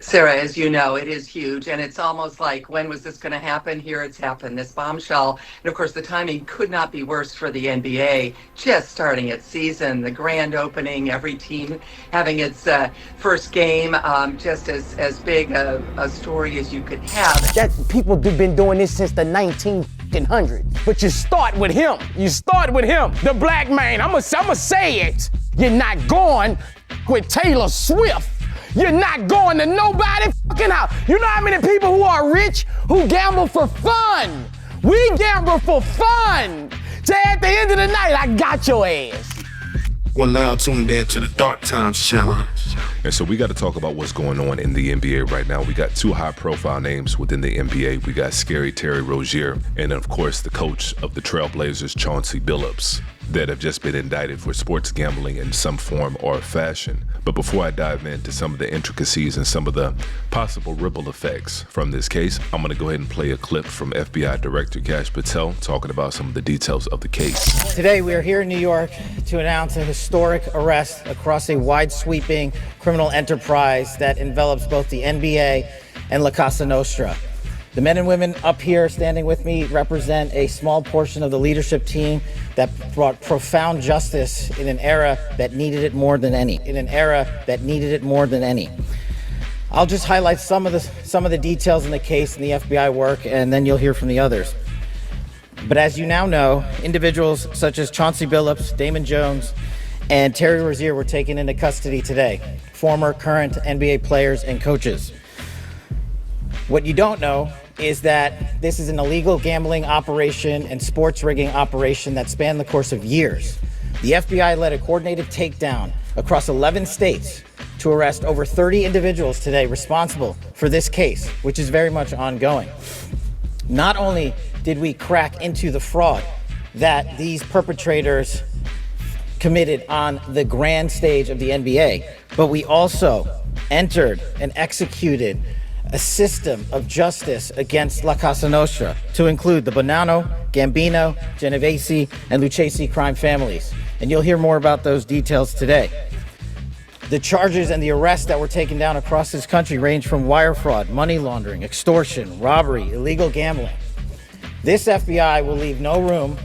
Sarah, as you know, it is huge, and it's almost like, when was this going to happen? Here it's happened, this bombshell. And of course, the timing could not be worse for the NBA, just starting its season, the grand opening, every team having its first game, just as big a story as you could have. That people have been doing this since the 1900s. But you start with him. You start with him, the black man. I'ma say it. You're not going with Taylor Swift. You're not going to nobody fucking house. You know how many people who are rich who gamble for fun? We gamble for fun. So at the end of the night, I got your ass. Well, now tuned in to the Dark Times Challenge. And so we got to talk about what's going on in the NBA right now. We got two high-profile names within the NBA. We got Scary Terry Rozier and, of course, the coach of the Trailblazers, Chauncey Billups, that have just been indicted for sports gambling in some form or fashion. But before I dive into some of the intricacies and some of the possible ripple effects from this case, I'm going to go ahead and play a clip from FBI Director Kash Patel talking about some of the details of the case. Today we are here in New York to announce a historic arrest across a wide-sweeping criminal enterprise that envelops both the NBA and La Casa Nostra. The men and women up here standing with me represent a small portion of the leadership team that brought profound justice in an era that needed it more than any. I'll just highlight some of the details in the case and the FBI work, and then you'll hear from the others. But as you now know, individuals such as Chauncey Billups, Damon Jones, and Terry Rozier were taken into custody today, former, current NBA players and coaches. What you don't know is that this is an illegal gambling operation and sports rigging operation that spanned the course of years. The FBI led a coordinated takedown across 11 states to arrest over 30 individuals today responsible for this case, which is very much ongoing. Not only did we crack into the fraud that these perpetrators committed on the grand stage of the NBA, but we also entered and executed a system of justice against La Casa Nostra to include the Bonanno, Gambino, Genovese, and Lucchese crime families. And you'll hear more about those details today. The charges and the arrests that were taken down across this country range from wire fraud, money laundering, extortion, robbery, illegal gambling. This FBI will leave no room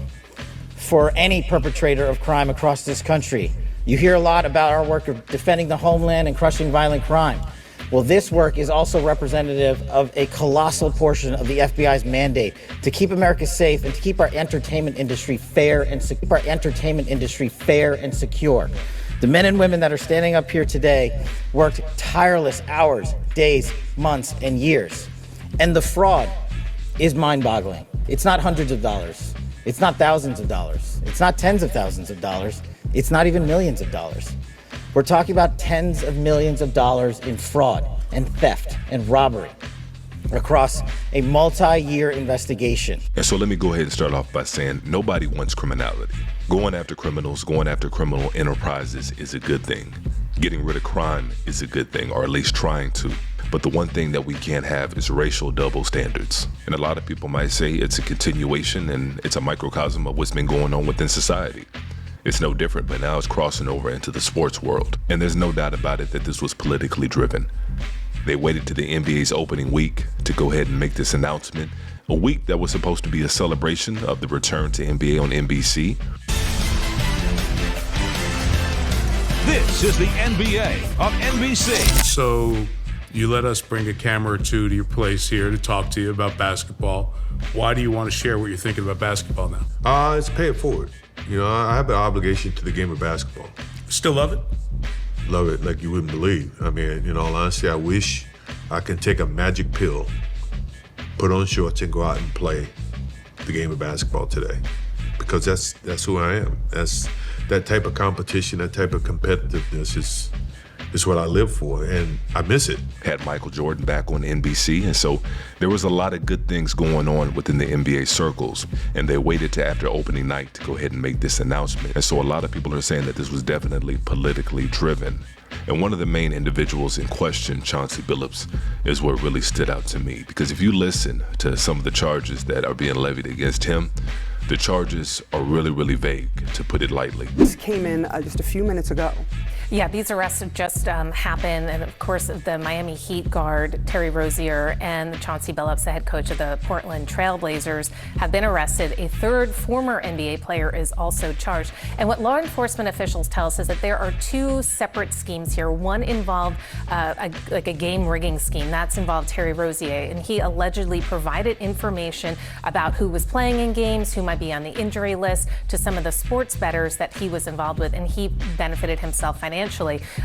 for any perpetrator of crime across this country. You hear a lot about our work of defending the homeland and crushing violent crime. Well, this work is also representative of a colossal portion of the FBI's mandate to keep America safe and to keep our entertainment industry fair and secure. The men and women that are standing up here today worked tireless hours, days, months, and years. And the fraud is mind-boggling. It's not hundreds of dollars. It's not thousands of dollars. It's not tens of thousands of dollars. It's not even millions of dollars. We're talking about tens of millions of dollars in fraud and theft and robbery across a multi-year investigation. And so let me go ahead and start off by saying nobody wants criminality. Going after criminals, going after criminal enterprises is a good thing. Getting rid of crime is a good thing, or at least trying to. But the one thing that we can't have is racial double standards. And a lot of people might say it's a continuation and it's a microcosm of what's been going on within society. It's no different, but now it's crossing over into the sports world. And there's no doubt about it that this was politically driven. They waited to the NBA's opening week to go ahead and make this announcement. A week that was supposed to be a celebration of the return to NBA on NBC. This is the NBA on NBC. So you let us bring a camera or two to your place here to talk to you about basketball. Why do you want to share what you're thinking about basketball now? It's pay it forward. You know, I have an obligation to the game of basketball. Still love it? Love it like you wouldn't believe. I mean, in all honesty, I wish I can take a magic pill, put on shorts, and go out and play the game of basketball today. Because that's who I am. That's that type of competition, that type of competitiveness is what I live for, and I miss it. Had Michael Jordan back on NBC, and so there was a lot of good things going on within the NBA circles, and they waited to after opening night to go ahead and make this announcement. And so a lot of people are saying that this was definitely politically driven. And one of the main individuals in question, Chauncey Billups, is what really stood out to me. Because if you listen to some of the charges that are being levied against him, the charges are really, really vague, to put it lightly. This came in just a few minutes ago. Yeah, these arrests just happened, and of course the Miami Heat guard Terry Rozier and Chauncey Billups, the head coach of the Portland Trail Blazers, have been arrested. A third former NBA player is also charged. And what law enforcement officials tell us is that there are two separate schemes here. One involved a game rigging scheme. That's involved Terry Rozier, and he allegedly provided information about who was playing in games, who might be on the injury list, to some of the sports bettors that he was involved with, and he benefited himself financially.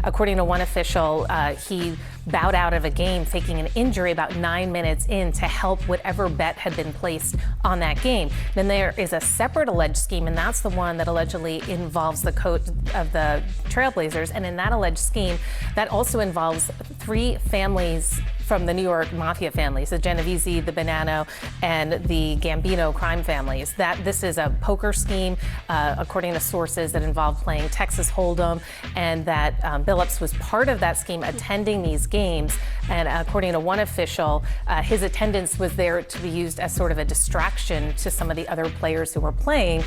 According to one official, he bowed out of a game faking an injury about 9 minutes in to help whatever bet had been placed on that game. Then there is a separate alleged scheme, and that's the one that allegedly involves the coach of the Trailblazers. And in that alleged scheme, that also involves 3 families from the New York Mafia families, the Genovese, the Bonanno, and the Gambino crime families. That this is a poker scheme, according to sources, that involved playing Texas Hold'em, and that Billups was part of that scheme, attending these games. And according to one official, his attendance was there to be used as sort of a distraction to some of the other players who were playing,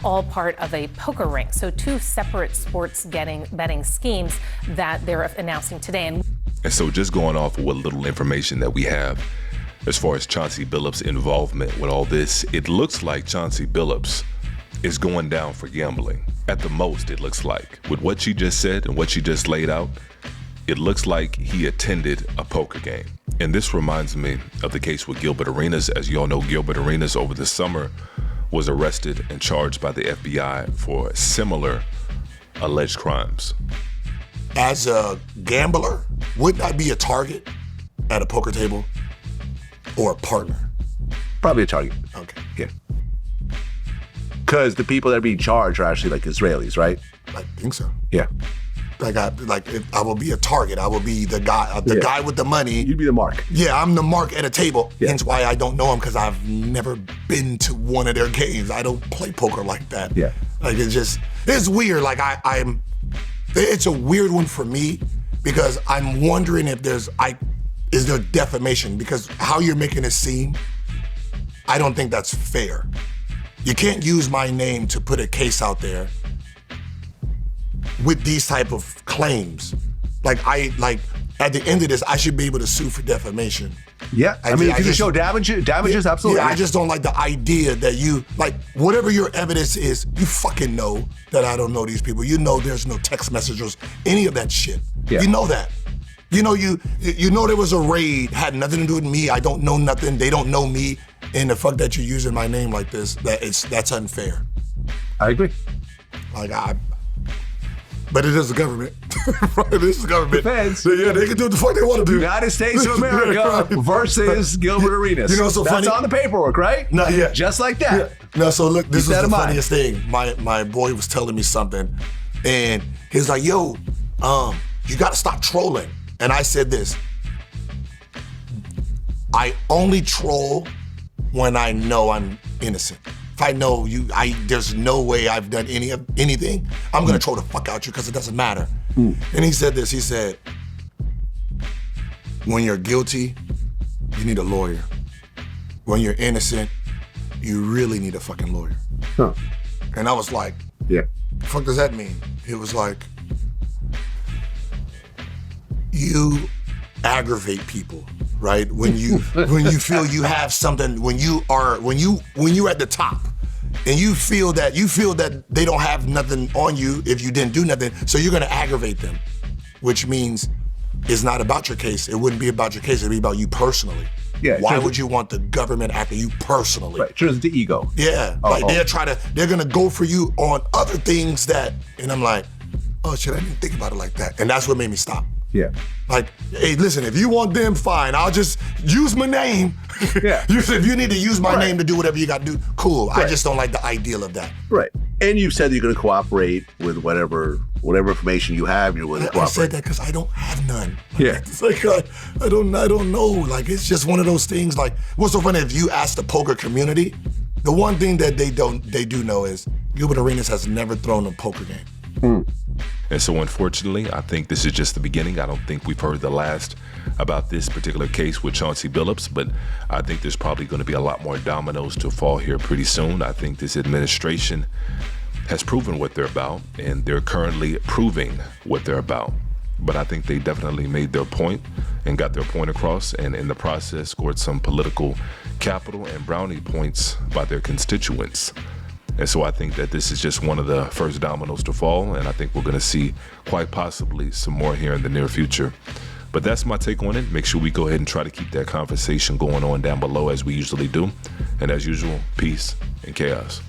all part of a poker ring. So 2 separate sports betting schemes that they're announcing today. And so just going off of what little information that we have as far as Chauncey Billups' involvement with all this, it looks like Chauncey Billups is going down for gambling. At the most, it looks like. With what she just said and what she just laid out, it looks like he attended a poker game. And this reminds me of the case with Gilbert Arenas. As you all know, Gilbert Arenas over the summer was arrested and charged by the FBI for similar alleged crimes. As a gambler, wouldn't I be a target at a poker table or a partner? Probably a target. Okay. Yeah. Because the people that are being charged are actually like Israelis, right? I think so. Yeah. I will be a target. I will be the guy, guy with the money. You'd be the mark. Yeah, I'm the mark at a table. Yeah. Hence why I don't know him, because I've never been to one of their games. I don't play poker like that. Yeah. Like it's weird. Like it's a weird one for me, because I'm wondering if is there defamation? Because how you're making it seem, I don't think that's fair. You can't use my name to put a case out there with these type of claims. Like at the end of this, I should be able to sue for defamation. Yeah, I mean, if you can show damages, absolutely. Yeah, I just don't like the idea that you, like, whatever your evidence is, you fucking know that I don't know these people. You know there's no text messages, any of that shit. Yeah. You know that. You know there was a raid, had nothing to do with me. I don't know nothing. They don't know me. And the fuck that you're using my name like this, that's unfair. I agree. But it is the government. It is the government. Depends. Yeah, they can do what the fuck they want to do. United States of America versus Gilbert Arenas. You know, so that's funny. On the paperwork, right? No, yeah. Just like that. Yeah. No, so look, this is the funniest thing. My boy was telling me something, and he was like, yo, you gotta stop trolling. And I said this: I only troll when I know I'm innocent. If I know there's no way I've done anything, I'm gonna troll the fuck out you because it doesn't matter. And he said this, he said, when you're guilty, you need a lawyer. When you're innocent, you really need a fucking lawyer. Huh. And I was like, yeah. The fuck does that mean? It was like, you aggravate people, right? When you feel you have something, when you're at the top, and you feel that they don't have nothing on you if you didn't do nothing, so you're gonna aggravate them, which means it's not about your case. It wouldn't be about your case. It'd be about you personally. Yeah. Why would you want the government after you personally? Right. Turns into ego. Yeah. They're gonna go for you on other things and I'm like, oh shit, I didn't think about it like that. And that's what made me stop. Yeah. Like, hey, listen, if you want them, fine. I'll just use my name. Yeah. If you need to use my name to do whatever you got to do, cool. Right. I just don't like the ideal of that. Right. And you've said that you're going to cooperate with whatever information you have. You're willing to cooperate. I said that because I don't have none. Yeah. It's like I don't know. Like, it's just one of those things. Like, what's so funny? If you ask the poker community, the one thing that they do know is Gilbert Arenas has never thrown a poker game. And so unfortunately, I think this is just the beginning. I don't think we've heard the last about this particular case with Chauncey Billups, but I think there's probably going to be a lot more dominoes to fall here pretty soon. I think this administration has proven what they're about, and they're currently proving what they're about. But I think they definitely made their point and got their point across, and in the process scored some political capital and brownie points by their constituents. And so I think that this is just one of the first dominoes to fall, and I think we're going to see quite possibly some more here in the near future. But that's my take on it. Make sure we go ahead and try to keep that conversation going on down below as we usually do. And as usual, peace and chaos.